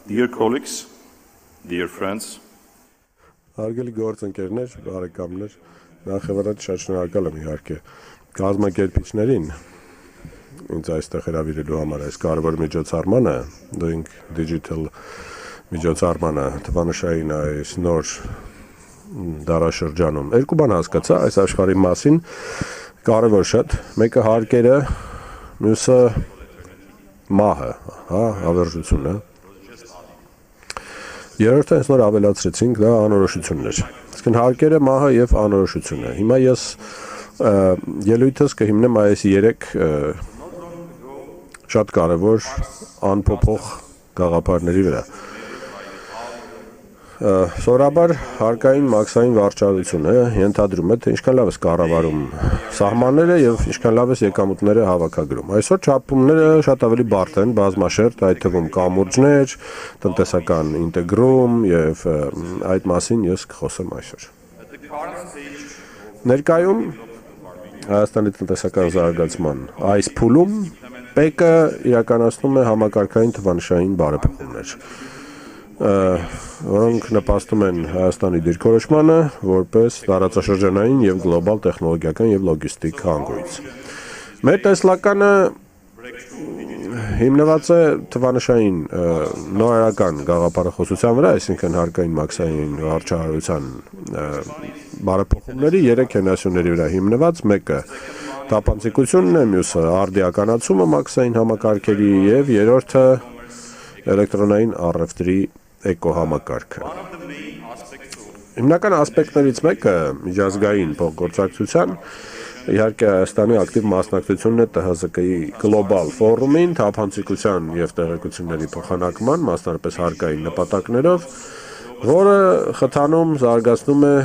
Dear colleagues, dear friends, Հարգելի գործընկերներ, բարեկամներ, նախ շատ շնորհակալ եմ իհարկե կազմակերպիչներին ինձ այստեղ հրավիրելու համար այս կարևոր միջոցառմանը, Doing Digital միջոցառմանը թվանշային այս նոր դարաշրջանում։ Երկու բան հասկացա այս աշխարհի մասին, կարևոր շատ, մեկը հարկերը, մյուսը մահը, հավերժությունը։ Երրորդը այս նոր ավելացրեցինք, դա անորոշությունն էր։ Իսկն հարկերը, մահը եւ անորոշությունը։ Հիմա ես ելույթս կհիմնեմ այս 3 շատ կարևոր անփոփոխ գաղափարների վրա։ Սովորաբար հարկային մաքսային վարչարությունը ենթադրում է, թե ինչքան լավ է կառավարում սահմանները եւ ինչքան լավ է եկամուտները հավաքագրում։ Այսօր չափումները շատ ավելի բարդ են, բազմաշերտ, այդ թվում կամուրջներ, տնտեսական ինտեգրում եւ այդ մասին ես կխոսեմ այսօր։ Ներկայում Հայաստանի տնտեսական զարգացման այս փուլում ՊԵԿ-ը իրականացնում է համակարգային թվանշային բարեփոխումներ, որոնք նպաստում են Հայաստանի դիրքորոշմանը որպես տարածաշրջանային եւ գլոբալ տեխնոլոգիական եւ լոգիստիկ հանգույց։ Մեր տեսլականը հիմնված է թվանշային նորարարական գաղափարախոսության վրա, այսինքն հարկային մաքսային վարչարարության բարեփոխումների 3 հենասյուների վրա հիմնված, մեկը տապանցիկությունն է, մյուսը արդիականացումը մաքսային համակարգերի եւ երրորդը էլեկտրոնային առևտրի էկոհամակարգը։ Հիմնական ասպեկտներից մեկը միջազգային փոխգործակցության իհարկե Հայաստանի ակտիվ մասնակցությունն է ՏՀԶԿ-ի գլոբալ ֆորումին, թափանցիկության եւ տեղեկությունների փոխանակման, մասնարարպես հարկային նպատակներով, որը խթանում զարգացնում է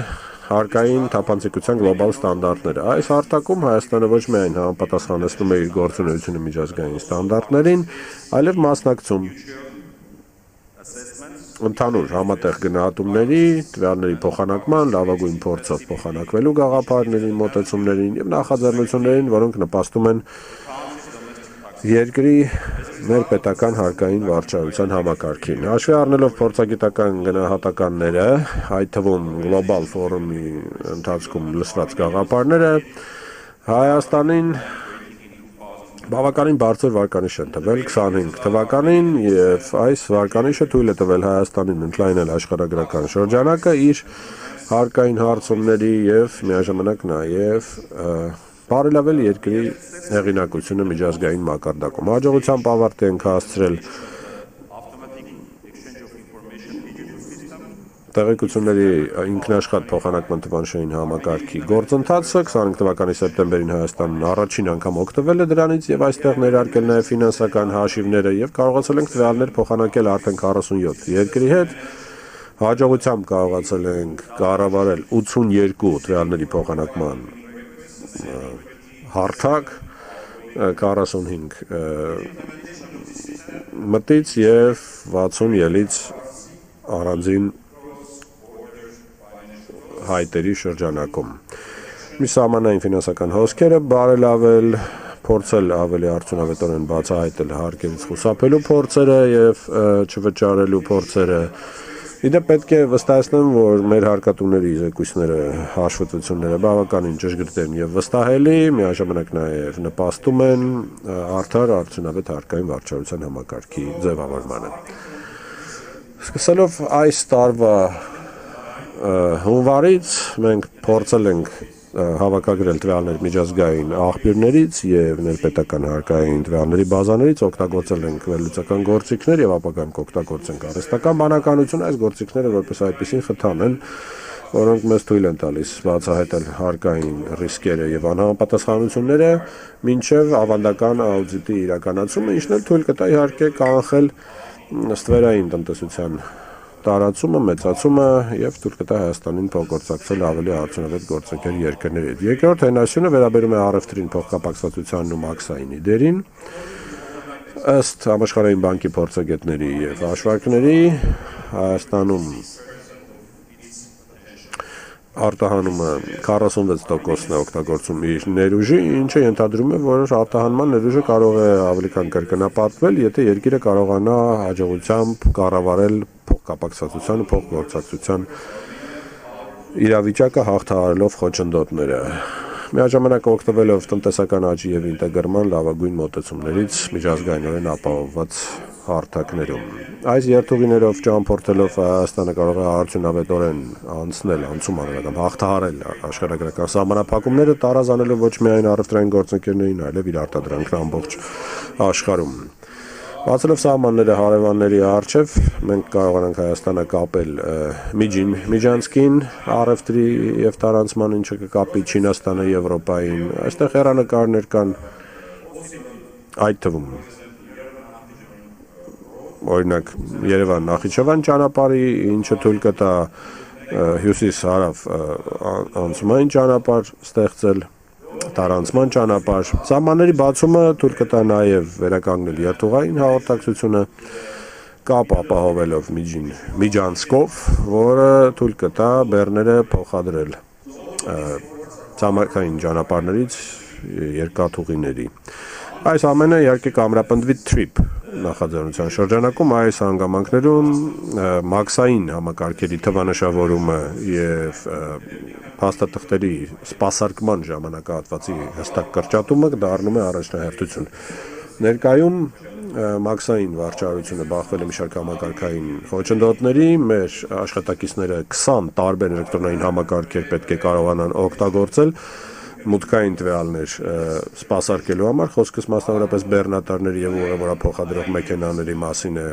հարկային թափանցիկության գլոբալ ստանդարտները։ Այս հարթակում Հայաստանը ոչ միայն համապատասխանեցնում է իր գործունեությունը միջազգային ստանդարտներին, այլև մասնակցում ընդհանուր համատեղ գնահատումների, տվյալների փոխանակման, լավագույն փորձով փոխանակվելու գաղափարներին, մոտեցումներին եւ նախաձեռնություններին, որոնք նպաստում են երկրի ներպետական հարկային վարչարության համակարգին։ Հաշվի առնելով փորձագիտական գնահատականները, այդ թվում գլոբալ ֆորումի ընթացքում լսված գաղափարները, Հայաստանին բավականին բարձր վարկանիշ են տվել 25 թվականին եւ այս վարկանիշը թույլ է տվել Հայաստանին ընդլայնել աշխարհագրական շրջանակը իր հարկային հարցումների եւ միաժամանակ նաեւ բարելավել երկրի հեղինակությունը միջազգային մակարդակում։ Հաջողությամբ ավարտի ենք հասցրել տեղեկությունների ինքնաշխատ փոխանակման թվանշային համակարգի գործընթացը 25 թվականի սեպտեմբերին Հայաստանն առաջին անգամ օգտվել է դրանից եւ այստեղ ներարկել նաեւ ֆինանսական հաշիվները եւ կարողացել ենք տվյալներ փոխանակել արդեն 47 երկրի հետ։ Հաջողությամբ կարողացել ենք կառավարել 82 տվյալների փոխանակման հարթակ 45 մտից եւ 60 ելից առանձին հայտերի շրջանակում։ Մի սահմանային ֆինանսական հոսքերը բարելավել, փորձել ավելի արդյունավետորեն բացահայտել հարկերից խուսափելու փորձերը եւ չվճարելու փորձերը։ Իդեպ պետք է վստահեցնեմ, որ մեր հարկատուների զեկույցները, հաշվետվությունները բավականին ճշգրիտ են եւ վստահելի, միաժամանակ նաեւ նպաստում են արդար արդյունավետ հարկային վարչարության համակարգի ձևավորմանը։ Սկսելով այս տարվա հունվարից մենք փորձել ենք հավաքագրել տվյալներ միջազգային աղբյուրներից եւ ներպետական հարկային տվյալների բազաներից, օգտագործել ենք վերլուծական գործիքներ եւ ապագայում կօգտագործենք արհեստական բանականություն, այս գործիքները որպես այդպեսին խթան են, որոնք մեզ թույլ են տալիս բացահայտել հարկային ռիսկերը եւ անհամապատասխանությունները մինչեւ ավանդական աուդիտի իրականացումը, ինչն էլ թույլ կտա իհարկե կանխել ստվերային տնտեսության տարածումը, մեծացումը եւ թույլ կտա Հայաստանին փոխգործակցել ավելի արդյունավետ գործընկեր երկրների հետ։ Երկրորդ հենասյունը վերաբերում է առևտրին, փոխկապակցվածությանն ու մաքսային իդերին։ Ըստ Համաշխարհային բանկի փորձագետների եւ հաշվարկների Հայաստանում արտահանումը 46%-ն է օգտագործում իր ներուժի, ինչը ենթադրում է, որ արտահանման ներուժը կարող է ավելի քան կրկնապատկվել, եթե երկիրը կարողանա հաջողությամբ կառավարել փոխկապակցվածության ու փոխգործակցության իրավիճակը հաղթահարելով խոչընդոտները։ Միաժամանակ օգտվելով տնտեսական աճի եւ ինտեգրման լավագույն մոտեցումներից միջազգայինորեն ապահովված հարթակներում։ Այս երթուղիներով ճամփորդելով Հայաստանը կարող է արդյունավետորեն անցում անել կամ հաղթահարել աշխարհագրական սահմանափակումները, տարազանելով ոչ միայն առևտրային գործընկերներին, այլև իր արտադրանքն ամբողջ աշխարհում։ Բացելով սահմանները հարևանների առջև, մենք կարողանանք Հայաստանը կապել միջանցքին, առևտրի եւ տարանցման, ինչը կկապի Չինաստանը Եվրոպային։ Այստեղ հեռանկարներ կան, այդ թվում օրինակ Երևան-Նախիջևան ճանապարհի, ինչը թույլ կտա հյուսիս-հարավ անցումային ճանապարհ ստեղծել, տարանցման ճանապարհ։ Սահմանների բացումը թույլ կտա նաև վերականգնել երթուղային հաղորդակցությունը, կապ ապահովելով միջանցքով, որը թույլ կտա բեռները փոխադրել ցամաքային ճանապարհներից երկաթուղիների։ Այս ամենը իհարկե կամրապնդվի TRIP նախաձեռնության շրջանակում, այս հանգամանքներում մաքսային համակարգերի թվանշավորումը եւ փաստաթղթերի սպասարկման ժամանակահատվածի հստակ կրճատումը դառնում է առաջնահերթություն։ Ներկայում մաքսային վարչարությունը բախվել է մի շարք համակարգային խոչընդոտների, մեր աշխատակիցները 20 տարբեր էլեկտրոնային համակարգեր պետք է կարողանան օգտագործել մուտքային տվյալներ սպասարկելու համար, խոսքս մասնավորապես բեռնատարների եւ ուղևորափոխադրող մեքենաների մասին է։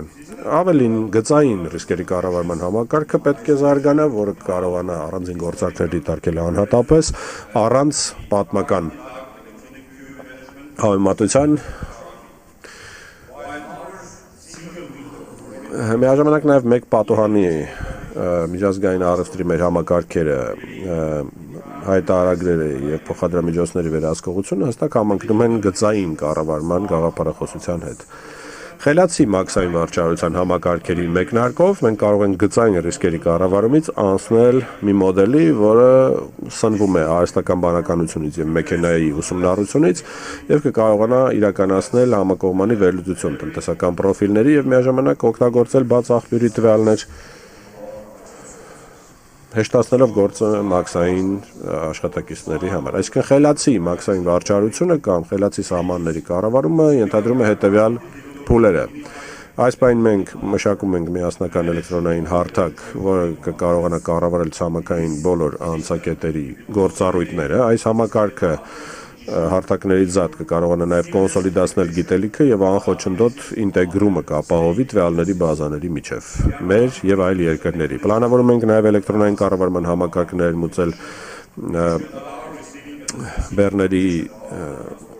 Ավելին գծային ռիսկերի կառավարման համակարգը պետք է զարգանա, որը կարողանա առանձին գործարքներ դիտարկել անհատապես, առանց պատմական համեմատության։ Միաժամանակ նաեւ մեկ պատուհանի միջազգային առևտրի մեր համակարգերը հայտարարագրերը եւ փոխադրամիջոցների վերահսկողությունը հստակ համընկնում են գծային կառավարման գաղափարախոսության հետ։ Խելացի մաքսային վարչարության համակարգերի մեկնարկով մենք կարող ենք գծային ռիսկերի կառավարումից անցնել մի մոդելի, որը սնվում է արհեստական բանականությունից եւ մեքենայի ուսումնառությունից եւ կկարողանա իրականացնել համակողմանի վերլուծություն տնտեսական պրոֆիլների եւ միաժամանակ օգտագործել բաց աղբյուրի տվյալներ հեշտացնելով գործը մաքսային աշխատակիցների համար։ Այսինքն խելացի մաքսային վարչարությունը կամ խելացի սահմանների կառավարումը ենթադրում է հետևյալ փուլերը։ Այս պայն մենք մշակում ենք միասնական էլեկտրոնային հարթակ, որը կկարողանա կառավարել ցամաքային բոլոր անցակետերի գործառույթները։ Այս համակարգը հարթակների զատ կկարողանա նաև կոնսոլիդացնել գիտելիքը եւ անխոչնդոտ ինտեգրումը կապահովի տվյալների բազաների միջև մեր եւ այլ երկրների։ Պլանավորում ենք նաև էլեկտրոնային կառավարման համակարգ ներմուծել բեռների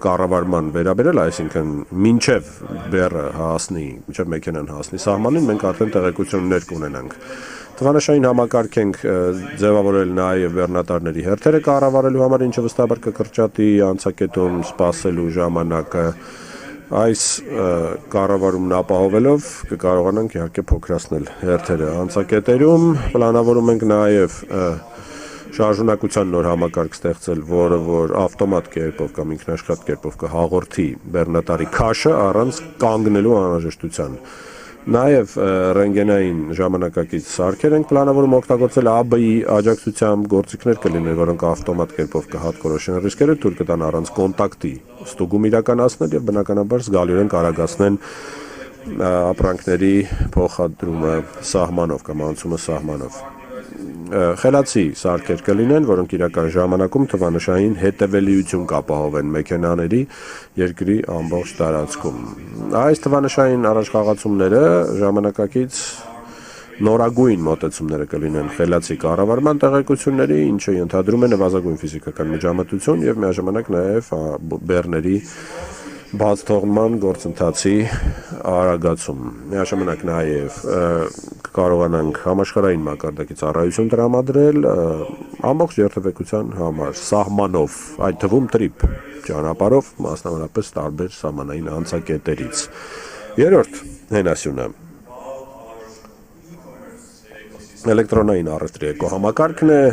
կառավարման վերաբերել, այսինքն մինչև բեռը հասնի, մինչև մեքենան հասնի սահմանին, մենք արդեն տեղեկություններ կունենանք։ Թվանշային համակարգ ենք ձևավորել նաև բեռնատարների հերթերը կառավարելու համար, ինչը վստահաբար կկրճատի անցակետում սպասելու ժամանակը։ Այս կառավարումն ապահովելով կկարողանանք իհարկե փոքրացնել հերթերը անցակետերում։ Պլանավորում ենք նաև շարժունակության նոր համակարգ ստեղծել, որը որ ավտոմատ կերպով կամ ինքնաշխատ կերպով կհաղորդի բեռնատարի քաշը առանց կանգնելու անհրաժեշտության։ Նաև ռենտգենային ժամանակակից սարքեր ենք պլանավորում օգտագործել ԱԲ-ի աջակցությամբ գործիքներ կլինեն, որոնք ավտոմատ կերպով կհատկորոշեն ռիսկերը, թույլ կտան առանց կոնտակտի ստուգում իրականացնել եւ բնականաբար զգալիորեն կարագացնեն ապրանքների փոխադրումը սահմանով կամ անցումը սահմանով։ Խելացի սարքեր կլինեն, որոնք իրական ժամանակում թվանշային հետևելիություն կապահովեն մեքենաների երկրի ամբողջ տարածքում։ Այս թվանշային առաջխաղացումները ժամանակակից նորագույն մոտեցումները կլինեն խելացի կառավարման տեղեկությունների, ինչը ենթադրում է նվազագույն ֆիզիկական միջամտություն եւ միաժամանակ նաեւ բեռների բաց թողման գործընթացի արագացում։ Միաժամանակ նաև կարողանանք համաշխարհային մակարդակի ծառայություն տրամադրել ամբողջ երթևեկության համար, սահմանով, այդ թվում TRIP ճանապարհով, մասնավորապես տարբեր սահմանային անցակետերից։ Երրորդ հենասյունը էլեկտրոնային առևտրի էկոհամակարգն է,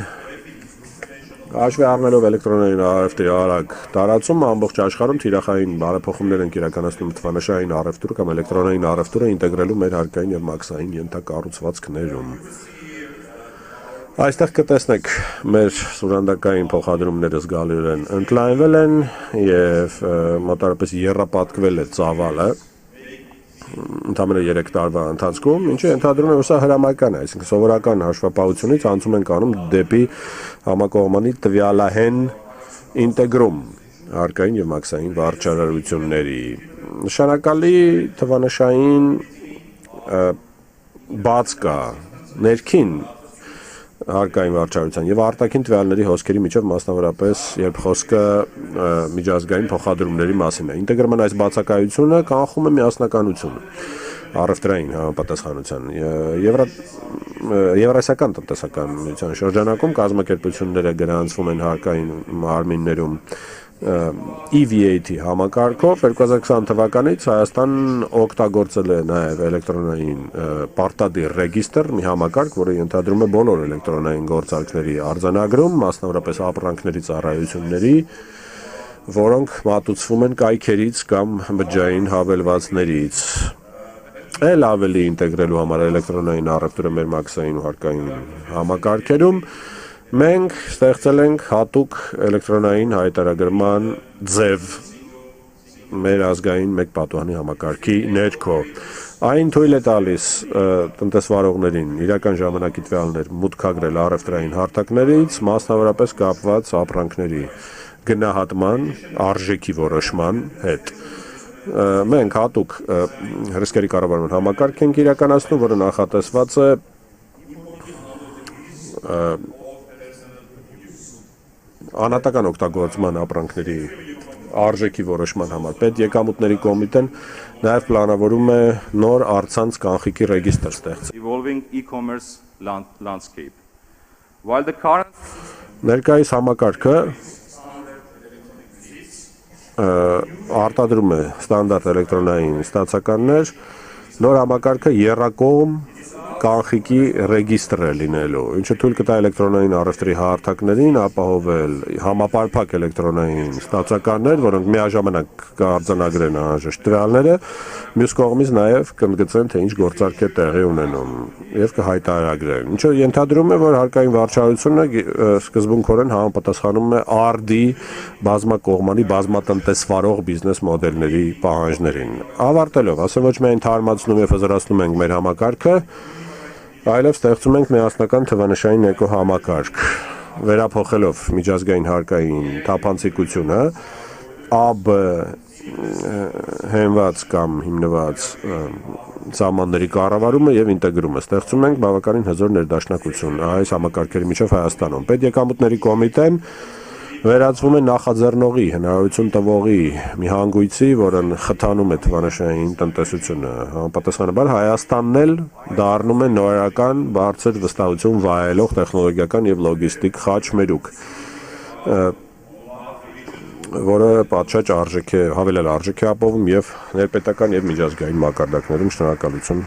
Հաշվի առնելով էլեկտրոնային առևտրի արագ տարածումը ամբողջ աշխարհում թիրախային բարեփոխումներ են իրականացնում թվանշային առևտուրը կամ էլեկտրոնային առևտուրը ինտեգրելու մեր հարկային եւ մաքսային ենթակառուցվածքներում։ Այստեղ կտեսնեք մեր սուրանդակային փոխադրումները զգալիորեն ընդլայնվել են եւ մոտավորապես եռապատկվել է ծավալը ընդամենը 3 տարվա ընթացքում, ինչը ենթադրում է, որ սա հրամայական է, այսինքն սովորական հաշվապահությունից անցում ենք անում դեպի համակողմանի տվյալահեն ինտեգրում հարկային եւ մաքսային վարչարարությունների։ Նշանակալի թվանշային բաց կա ներքին հարկային վարչարության եւ արտաքին տվյալների հոսքերի միջև մասնավորապես երբ խոսքը միջազգային փոխադրումների մասին է։ Ինտեգրման այս բացակայությունը կանխում է միասնականությունը առևտրային համապատասխանության Եվրասիական տնտեսական միության շրջանակում կազմակերպությունները գրանցվում են հարկային մարմիններում EVAT համակարգով 2020 թվականից Հայաստանն օգտագործել է նաև էլեկտրոնային պարտադիր ռեգիստր, մի համակարգ, որը ենթադրում է բոլոր էլեկտրոնային գործարքների արձանագրում, մասնավորապես ապրանքների ծառայությունների, որոնք մատուցվում են կայքերից կամ բջջային հավելվածներից։ Էլ ավելի ինտեգրելու համար էլեկտրոնային առևտուրը մեր մաքսային ու հարկային համակարգերում մենք ստեղծել ենք հատուկ էլեկտրոնային հայտարարման ձև մեր ազգային մեկ պատուհանի համակարգի ներքո։ Այն թույլ է տալիս տնտեսվարողներին իրական ժամանակի տվյալներ մուտքագրել առևտրային հարթակներից, մասնավորապես կապված ապրանքների գնահատման, արժեքի որոշման հետ։ Մենք հատուկ հրսկերի կառավարման համակարգ ենք իրականացնում, որը նախատեսված է անհատական օգտագործման ապրանքների արժեքի որոշման համար։ Պետեկամուտների կոմիտեն նաև պլանավորում է նոր առցանց կանխիկի ռեգիստր ստեղծել։ Evolving e-commerce landscape. While the current Ներկայիս համակարգը արտադրում է ստանդարտ էլեկտրոնային ստացականներ, նոր համակարգը եռակողմ կանխիկի ռեգիստր է լինելու, ինչը թույլ կտա էլեկտրոնային առևտրի հարթակներին ապահովել համապարփակ էլեկտրոնային ստացականներ, որոնք միաժամանակ կարձանագրեն անհրաժեշտ տվյալները, մյուս կողմից նաև կընդգծեն, թե ինչ գործարք է տեղի ունենում եւ կհայտարարեն, ինչը ենթադրում է, որ հարկային վարչարությունը սկզբունքորեն համապատասխանում է RD բազմակողմանի բազմատնտեսվարող բիզնես մոդելների պահանջներին։ Ավարտելով, ասեմ ոչ միայն թարմացնում եւ հզորացնում ենք մեր համակարգը, այլև ստեղծում ենք միասնական թվանշային էկոհամակարգ, վերափոխելով միջազգային հարկային թափանցիկությունը, AB հենված կամ հիմնված սահմանների կառավարումը եւ ինտեգրումը։ Ստեղծում ենք բավականին հզոր ներդաշնակություն այս համակարգերի միջև Հայաստանում։ Պետեկամուտների կոմիտեն վերածվում է նախաձեռնողի, հնարավորություն տվողի մի հանգույցի, որն խթանում է թվանշային տնտեսությունը։ Համապատասխանաբար Հայաստանն էլ դառնում է նորարարական բարձր վստահություն վայելող տեխնոլոգիական եւ լոգիստիկ խաչմերուկ, որը պատշաճ արժեք է, հավելել արժեք է ապահովում եւ ներպետական եւ միջազգային մակարդակներում։ Շնորհակալություն